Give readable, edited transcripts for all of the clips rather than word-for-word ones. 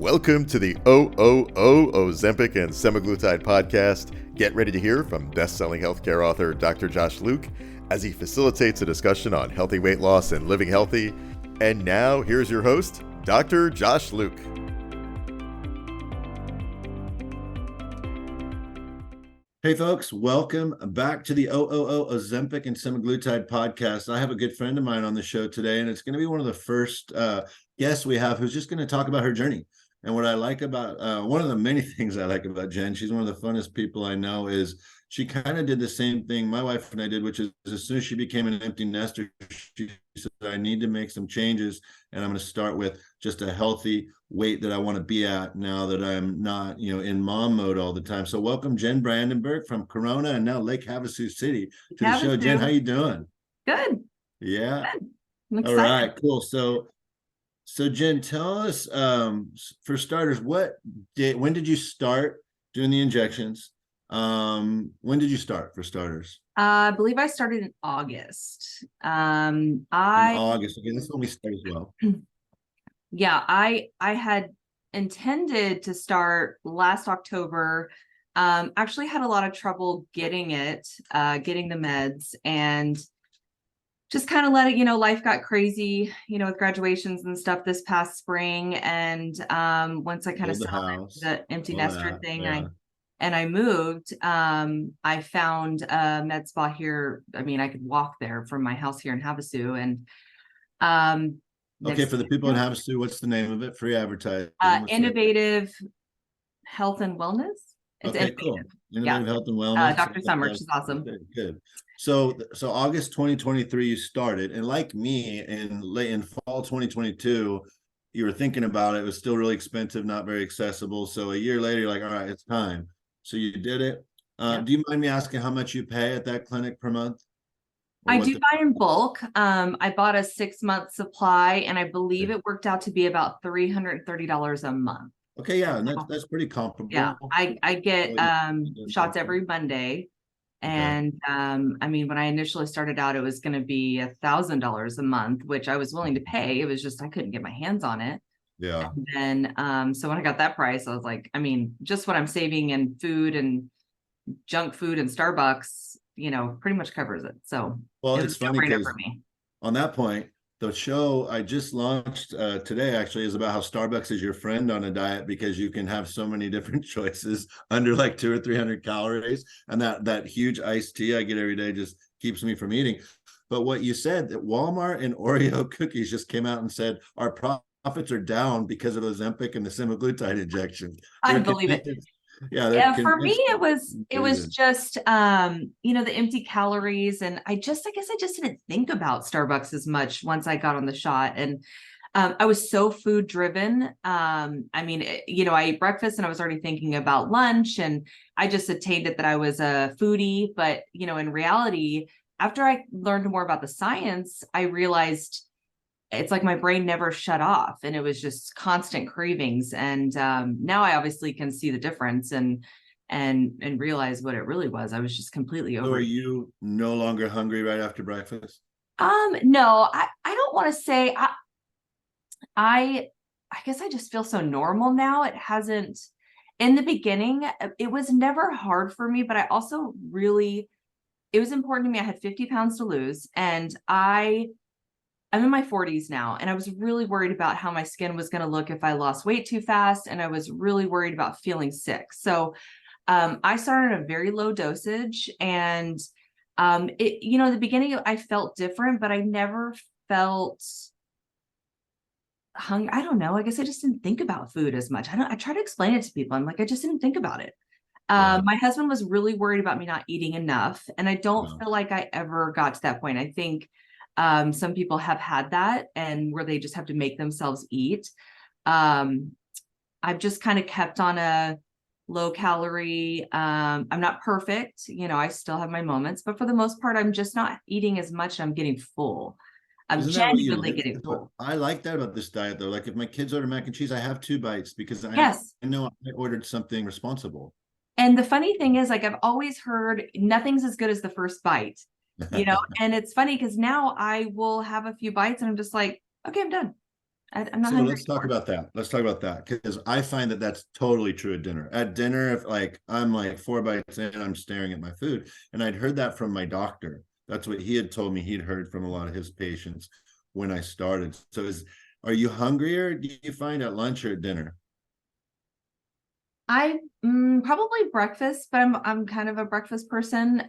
Welcome to the OOO Ozempic and Semaglutide podcast. Get ready to hear from best-selling healthcare author Dr. Josh Luke as he facilitates a discussion on healthy weight loss and living healthy. And now, here's your host, Dr. Josh Luke. Hey folks, welcome back to the OOO Ozempic and Semaglutide podcast. I have a good friend of mine on the show today, and it's going to be one of the first guests we have who's just going to talk about her journey. And what I like about, one of the many things I like about Jen, she's one of the funnest people I know, is she kind of did the same thing my wife and I did, which is as soon as she became an empty nester, she said, I need to make some changes, and I'm going to start with just a healthy weight that I want to be at now that I'm not, in mom mode all the time. So welcome Jen Brandenburg from Corona and now Lake Havasu City to the show. Jen, how you doing? Good. Yeah. Good. I'm excited. All right, cool. So Jen, tell us, for starters, when did you start doing the injections? When did you start, for starters? I believe I started in August. In August. Okay, that's when we start as well. Yeah, I had intended to start last October. Actually had a lot of trouble getting the meds, and just kind of let it, life got crazy, with graduations and stuff this past spring. And once I kind of settled the empty nester thing, I moved, I found a med spa here. I mean, I could walk there from my house here in Havasu. And okay, for the people in Havasu, what's the name of it? Free advertising. Innovative Health and Wellness. It's okay, cool. Innovative Health and Wellness. Dr. Summer, she's awesome. Good. So August 2023, you started, and like me, in fall 2022, you were thinking about it. It was still really expensive, not very accessible. So a year later, you're like, all right, it's time. So you did it. Do you mind me asking how much you pay at that clinic per month? I do buy in bulk. I bought a 6-month supply, and I believe it worked out to be about $330 a month. Okay, yeah, and that's pretty comparable. Yeah, I get shots every Monday. And I mean, when I initially started out, it was going to be $1,000 a month, which I was willing to pay. It was just I couldn't get my hands on it. Yeah. And then so when I got that price, I was like, I mean, just what I'm saving in food and junk food and Starbucks, pretty much covers it. So well, it's funny because on that point, the show I just launched today actually is about how Starbucks is your friend on a diet, because you can have so many different choices under like 200 or 300 calories. And that huge iced tea I get every day just keeps me from eating. But what you said, that Walmart and Oreo cookies just came out and said our profits are down because of Ozempic and the semaglutide injections. I believe it. Yeah, for me it was just the empty calories, and I guess I just didn't think about Starbucks as much once I got on the shot. And I was so food driven. I ate breakfast and I was already thinking about lunch, and I just attained it that I was a foodie. But in reality, after I learned more about the science, I realized it's like my brain never shut off, and it was just constant cravings. And now I obviously can see the difference and realize what it really was. I was just completely over. So are you no longer hungry right after breakfast? No, I don't want to say. I guess I just feel so normal now. It hasn't, in the beginning, it was never hard for me, but I also it was important to me. I had 50 pounds to lose, and I'm in my 40s now, and I was really worried about how my skin was going to look if I lost weight too fast. And I was really worried about feeling sick. So I started at a very low dosage, and the beginning I felt different, but I never felt hungry. I don't know. I guess I just didn't think about food as much. I try to explain it to people. I'm like, I just didn't think about it. My husband was really worried about me not eating enough, and I don't feel like I ever got to that point. I think some people have had that, and where they just have to make themselves eat. I've just kind of kept on a low calorie. I'm not perfect. I still have my moments, but for the most part, I'm just not eating as much. I'm getting full. I'm genuinely getting full. I like that about this diet though. Like if my kids order mac and cheese, I have 2 bites because I know I ordered something responsible. And the funny thing is, like, I've always heard nothing's as good as the first bite. And it's funny because now I will have a few bites and I'm just like, okay, I'm done. I'm not So hungry let's talk anymore. about that. Let's talk about that because I find that that's totally true at dinner. At dinner, if like I'm like 4 bites in, I'm staring at my food, and I'd heard that from my doctor. That's what he had told me. He'd heard from a lot of his patients when I started. So are you hungrier? Do you find at lunch or at dinner? I probably breakfast, but I'm kind of a breakfast person.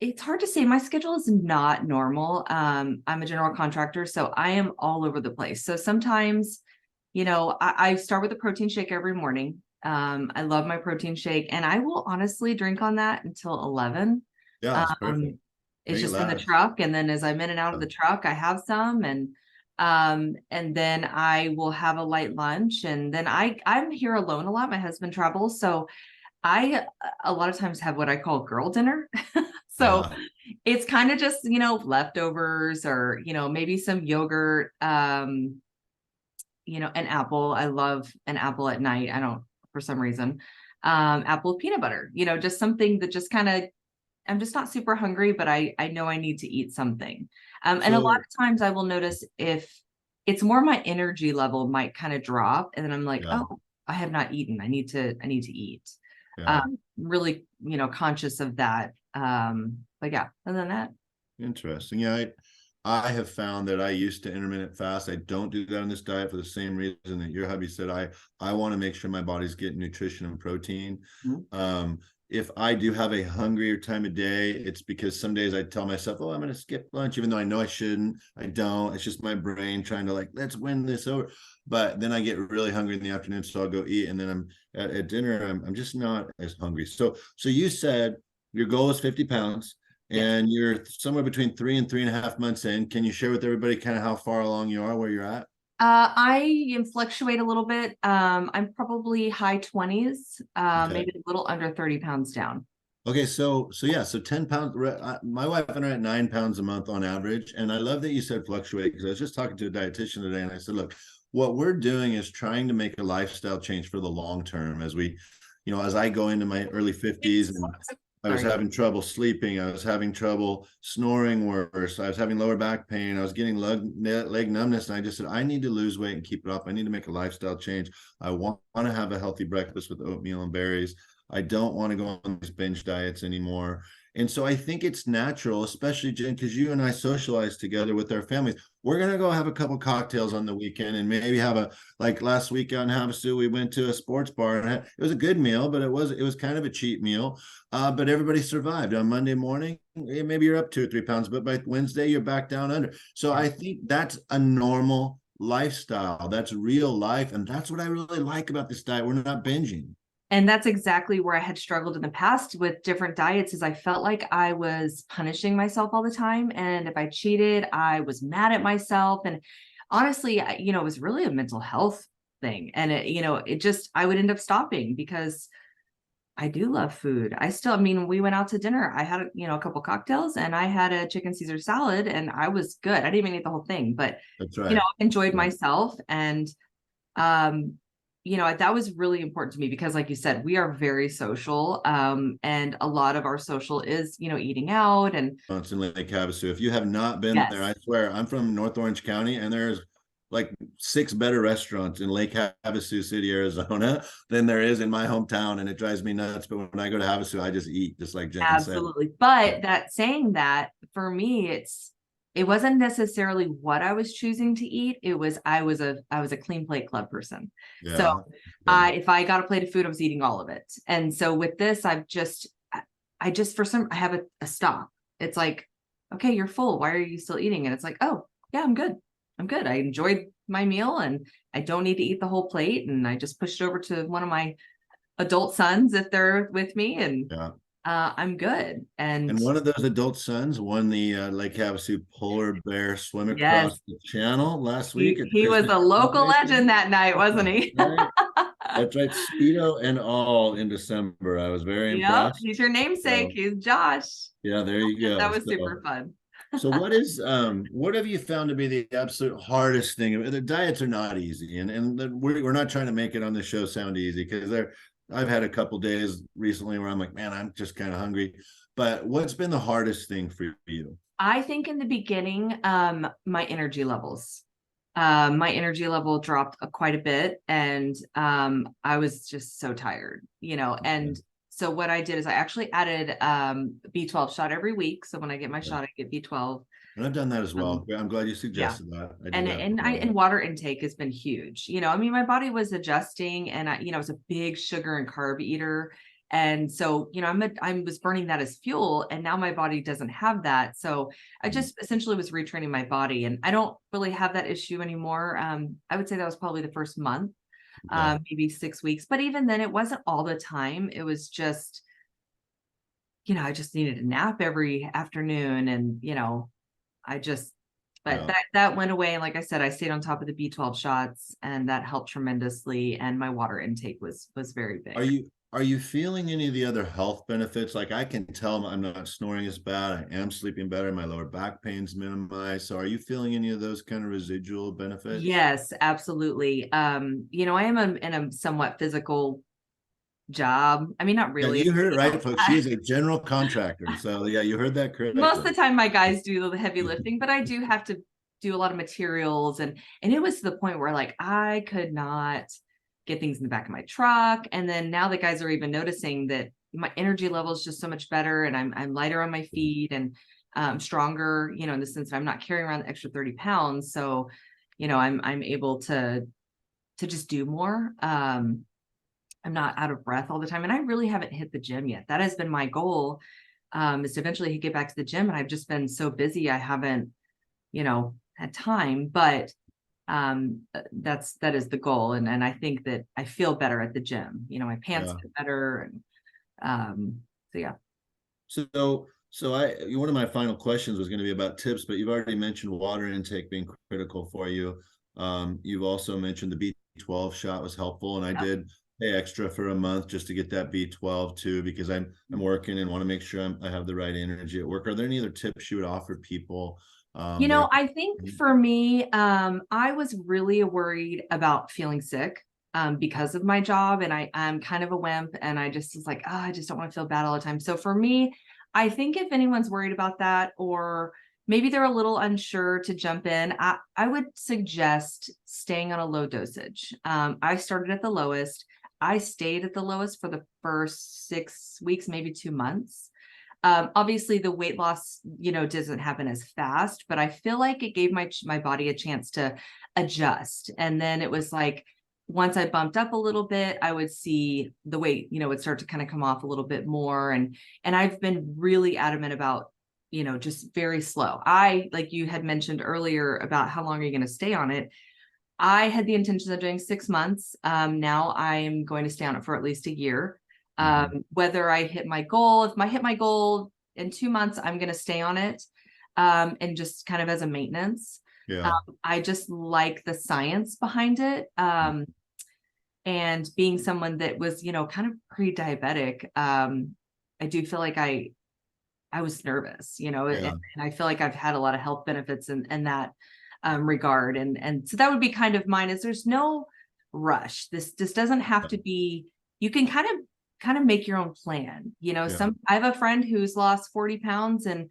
It's hard to say. My schedule is not normal. I'm a general contractor, so I am all over the place. So sometimes, I start with a protein shake every morning. I love my protein shake, and I will honestly drink on that until 11. Yeah, it's perfect. It's Make it just in the last. truck, and then as I'm in and out of the truck, I have some, and then I will have a light lunch, and then I'm here alone a lot. My husband travels, so I a lot of times have what I call girl dinner. So Yeah. it's kind of just, leftovers or, maybe some yogurt, an apple. I love an apple at night. I don't, for some reason, apple with peanut butter, just something that just kind of, I'm just not super hungry, but I know I need to eat something. And a lot So of times I will notice if it's more my energy level might kind of drop, and then I'm like, yeah, oh, I have not eaten. I need to eat. yeah. Really, conscious of that. But yeah, other than that, Interesting. Yeah, I have found that I used to intermittent fast. I don't do that on this diet for the same reason that your hubby said. I want to make sure my body's getting nutrition and protein. If I do have a hungrier time of day, it's because some days I tell myself, "Oh, I'm going to skip lunch," even though I know I shouldn't. I don't. It's just my brain trying to like, let's win this over. But then I get really hungry in the afternoon, so I'll go eat, and then I'm at dinner. I'm just not as hungry. So you said your goal is 50 pounds yes. and you're somewhere between 3 and 3.5 months in. Can you share with everybody kind of how far along you are, where you're at? I fluctuate a little bit. I'm probably high 20s, Okay. maybe a little under 30 pounds down. Okay, so yeah, so 10 pounds. My wife and I are at 9 pounds a month on average. And I love that you said fluctuate because I was just talking to a dietitian today and I said, look, what we're doing is trying to make a lifestyle change for the long term as as I go into my early 50s and I was Sorry. having trouble sleeping. I was having trouble snoring worse. I was having lower back pain. I was getting leg numbness. And I just said, I need to lose weight and keep it off. I need to make a lifestyle change. I want to have a healthy breakfast with oatmeal and berries. I don't want to go on these binge diets anymore. And so I think it's natural, especially Jen, because you and I socialize together with our families. We're gonna go have a couple cocktails on the weekend and maybe have like last week on Havasu, we went to a sports bar and it was a good meal, but it was kind of a cheap meal. But everybody survived. On Monday morning, maybe you're up 2 or 3 pounds, but by Wednesday you're back down under. So I think that's a normal lifestyle. That's real life, and that's what I really like about this diet. We're not binging. And that's exactly where I had struggled in the past with different diets is I felt like I was punishing myself all the time. And if I cheated, I was mad at myself. And honestly, it was really a mental health thing. And I would end up stopping because I do love food. I mean, we went out to dinner. I had, a couple cocktails and I had a chicken Caesar salad and I was good. I didn't even eat the whole thing, but, That's right. enjoyed Yeah. myself. And, um, that was really important to me because like you said, we are very social. And a lot of our social is, eating out and It's in Lake Havasu. If you have not been there, yes, I swear I'm from North Orange County, and there's like 6 better restaurants in Lake Havasu City, Arizona, than there is in my hometown, and it drives me nuts. But when I go to Havasu, I just eat, just like Jen said. absolutely. But that saying that for me, it wasn't necessarily what I was choosing to eat. I was a clean plate club person. So Yeah. Okay. if I got a plate of food, I was eating all of it. And so with this, I just I have a stop. It's like, okay, you're full. Why are you still eating? And it's like, oh yeah, I'm good. I'm good. I enjoyed my meal and I don't need to eat the whole plate. And I just pushed it over to one of my adult sons if they're with me and Yeah. I'm good. And And one of those adult sons won the Lake Havasu Polar Bear Swim yes, across the channel last week he, at the he was Christmas a local celebration. legend that night, wasn't he? Right. That's right. Speedo and all in December. I was very Yep, impressed. he's your namesake. So He's Josh. yeah, there you go. That was So super fun. so what have you found to be the absolute hardest thing? The diets are not easy, and we're not trying to make it on the show sound easy because I've had a couple days recently where I'm like, man, I'm just kind of hungry. But what's been the hardest thing for you? I think in the beginning, my energy levels. my energy level dropped quite a bit, and I was just so tired, and so what I did is I actually added B12 shot every week. So when I get my shot, I get B12. And I've done that as well. I'm glad you suggested that. I do and water intake has been huge. I mean, my body was adjusting, and I was a big sugar and carb eater. And so, I was burning that as fuel, and now my body doesn't have that. So I just essentially was retraining my body, and I don't really have that issue anymore. I would say that was probably the first month, maybe 6 weeks, but even then it wasn't all the time. It was just, I just needed a nap every afternoon, and, that went away. And like I said, I stayed on top of the B12 shots, and that helped tremendously. And my water intake was very big. Are you feeling any of the other health benefits? Like, I can tell I'm not snoring as bad. I am sleeping better. My lower back pain's minimized. So are you feeling any of those kind of residual benefits? Yes, absolutely. I am in a somewhat physical job. I mean, not really. Yeah, you heard it right, folks. She is a general contractor. So yeah, you heard that correctly. Most of the time my guys do the heavy lifting, but I do have to do a lot of materials. And it was to the point where, like, I could not get things in the back of my truck. And then now the guys are even noticing that my energy level is just so much better, and I'm lighter on my feet, and stronger, in the sense that I'm not carrying around the extra 30 pounds. So, I'm able to just do more. I'm not out of breath all the time. And I really haven't hit the gym yet. That has been my goal, is to eventually get back to the gym. And I've just been so busy, I haven't, had time. But that is the goal. And I think that I feel better at the gym. My pants fit better. And so yeah. So one of my final questions was going to be about tips, but you've already mentioned water intake being critical for you. You've also mentioned the B12 shot was helpful, and I did pay extra for a month just to get that B12 too, because I'm working and want to make sure I have the right energy at work. Are there any other tips you would offer people? I think for me, I was really worried about feeling sick because of my job, and I'm kind of a wimp, and I just was like, I just don't want to feel bad all the time. So for me, I think if anyone's worried about that, or maybe they're a little unsure to jump in, I would suggest staying on a low dosage. I started at the lowest. I stayed at the lowest for the first 6 weeks, maybe 2 months. Obviously the weight loss, doesn't happen as fast, but I feel like it gave my body a chance to adjust. And then it was like, once I bumped up a little bit, I would see the weight, would start to kind of come off a little bit more. And I've been really adamant about, just very slow. Like you had mentioned earlier about how long are you going to stay on it? I had the intention of doing 6 months. Now I'm going to stay on it for at least a year. Whether I hit my goal, if I hit my goal in 2 months, I'm going to stay on it. And just kind of as a maintenance. I just like the science behind it. And being someone that was, kind of pre-diabetic, I do feel like I was nervous, and I feel like I've had a lot of health benefits in that regard. And so that would be kind of mine, is there's no rush. This doesn't have to be, you can kind of make your own plan. I have a friend who's lost 40 pounds in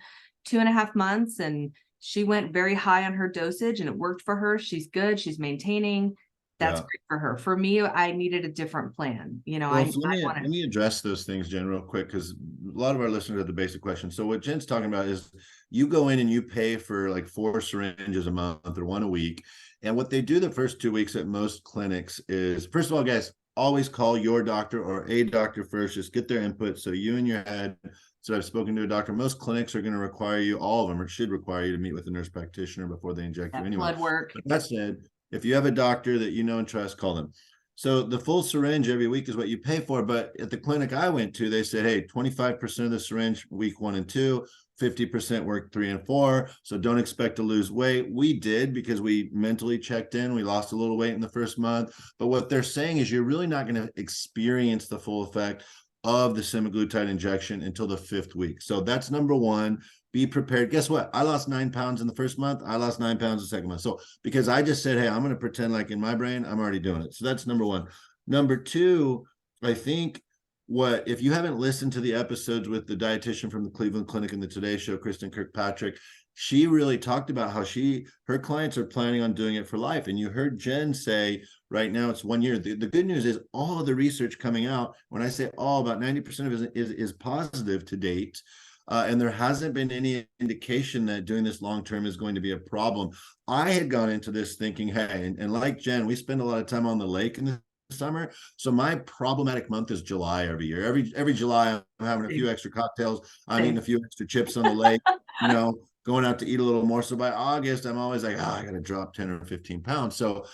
2.5 months, and she went very high on her dosage, and it worked for her. She's good. She's maintaining. That's great for her. For me, I needed a different plan. Let me address those things, Jen, real quick, because a lot of our listeners have the basic question. So what Jen's talking about is you go in and you pay for like 4 syringes a month or 1 a week. And what they do the first 2 weeks at most clinics is, first of all, guys, always call your doctor or a doctor first. Just get their input. So you in your head. So I've spoken to a doctor. Most clinics are going to require you, all of them, or should require you to meet with a nurse practitioner before they inject you anyway. Blood work. But that said, if you have a doctor that you know and trust, call them. So the full syringe every week is what you pay for. But at the clinic I went to, they said, hey, 25% of the syringe week 1 and 2, 50% work 3 and 4. So don't expect to lose weight. We did, because we mentally checked in. We lost a little weight in the first month. But what they're saying is you're really not going to experience the full effect of the semaglutide injection until the 5th week. So that's number one. Be prepared. Guess what? I lost 9 pounds in the first month. I lost 9 pounds the second month. So because I just said, hey, I'm going to pretend like in my brain, I'm already doing it. So that's number one. Number two, I think if you haven't listened to the episodes with the dietitian from the Cleveland Clinic and the Today Show, Kristen Kirkpatrick, she really talked about how her clients are planning on doing it for life. And you heard Jen say right now it's 1 year. The good news is all of the research coming out, when I say all, about 90% of it is positive to date. And there hasn't been any indication that doing this long-term is going to be a problem. I had gone into this thinking, hey, and like Jen, we spend a lot of time on the lake in the summer. So my problematic month is July every year. Every July, I'm having a few extra cocktails. I'm eating a few extra chips on the lake, going out to eat a little more. So by August, I'm always like, I got to drop 10 or 15 pounds. So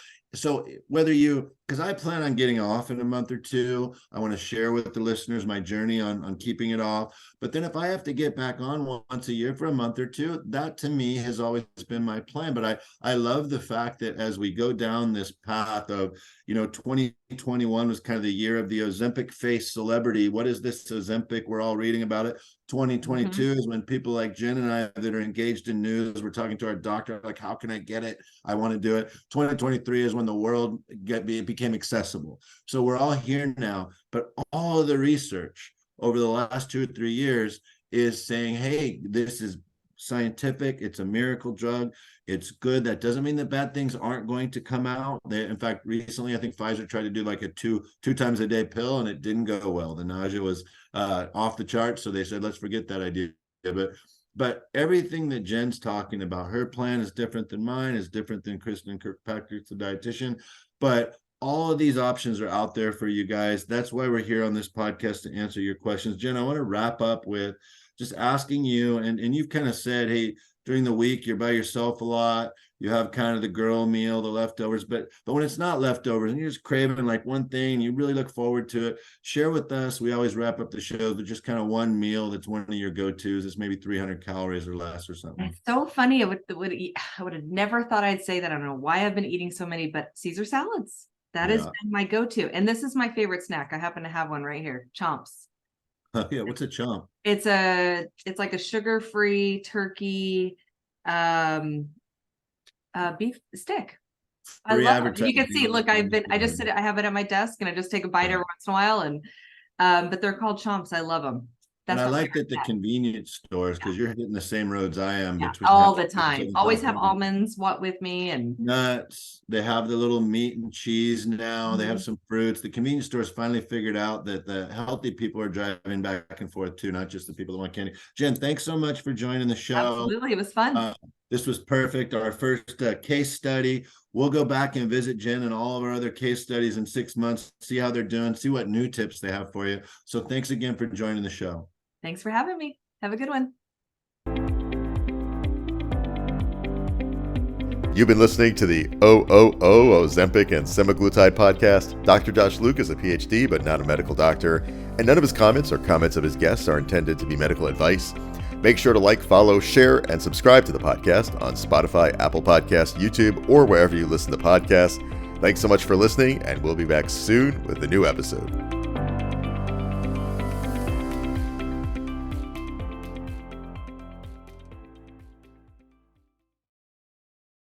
whether because I plan on getting off in a month or two, I want to share with the listeners my journey on keeping it off. But then if I have to get back on once a year for a month or two, that to me has always been my plan. But I love the fact that as we go down this path of, 2021 was kind of the year of the Ozempic face celebrity. What is this Ozempic? We're all reading about it. 2022 is when people like Jen and I that are engaged in news, we're talking to our doctor, like, how can I get it? I want to do it. 2023 is when the world became accessible. So we're all here now, but all of the research over the last 2 or 3 years is saying, hey, this is scientific. It's a miracle drug. It's good. That doesn't mean that bad things aren't going to come out. In fact, recently, I think Pfizer tried to do like a two times a day pill, and it didn't go well. The nausea was off the charts. So they said, let's forget that idea. But everything that Jen's talking about, her plan is different than mine, is different than Kristen Kirkpatrick's, the dietitian. But all of these options are out there for you guys. That's why we're here on this podcast, to answer your questions. Jen, I want to wrap up with just asking you, and you've kind of said, hey, during the week, you're by yourself a lot. You have kind of the girl meal, the leftovers, but when it's not leftovers and you're just craving like one thing, you really look forward to it, share with us. We always wrap up the show with just kind of one meal that's one of your go-tos. It's maybe 300 calories or less or something. It's so funny. I would have never thought I'd say that. I don't know why I've been eating so many, but Caesar salads. That has been my go-to. And this is my favorite snack. I happen to have one right here. Chomps. Yeah, what's a chomp? It's like a sugar-free turkey beef stick. I love it. You can see, look, I have it at my desk and I just take a bite every once in a while, and but they're called chomps. I love them. And I like that the convenience stores, because you're hitting the same roads I am. All the time. Always have almonds with me, and nuts. They have the little meat and cheese now. They have some fruits. The convenience stores finally figured out that the healthy people are driving back and forth too, not just the people that want candy. Jen, thanks so much for joining the show. Absolutely. It was fun. This was perfect. Our first case study. We'll go back and visit Jen and all of our other case studies in 6 months, see how they're doing, see what new tips they have for you. So thanks again for joining the show. Thanks for having me. Have a good one. You've been listening to the Ozempic and semaglutide podcast. Dr. Josh Luke is a PhD, but not a medical doctor, and none of his comments or comments of his guests are intended to be medical advice. Make sure to like, follow, share, and subscribe to the podcast on Spotify, Apple Podcasts, YouTube, or wherever you listen to podcasts. Thanks so much for listening, and we'll be back soon with a new episode.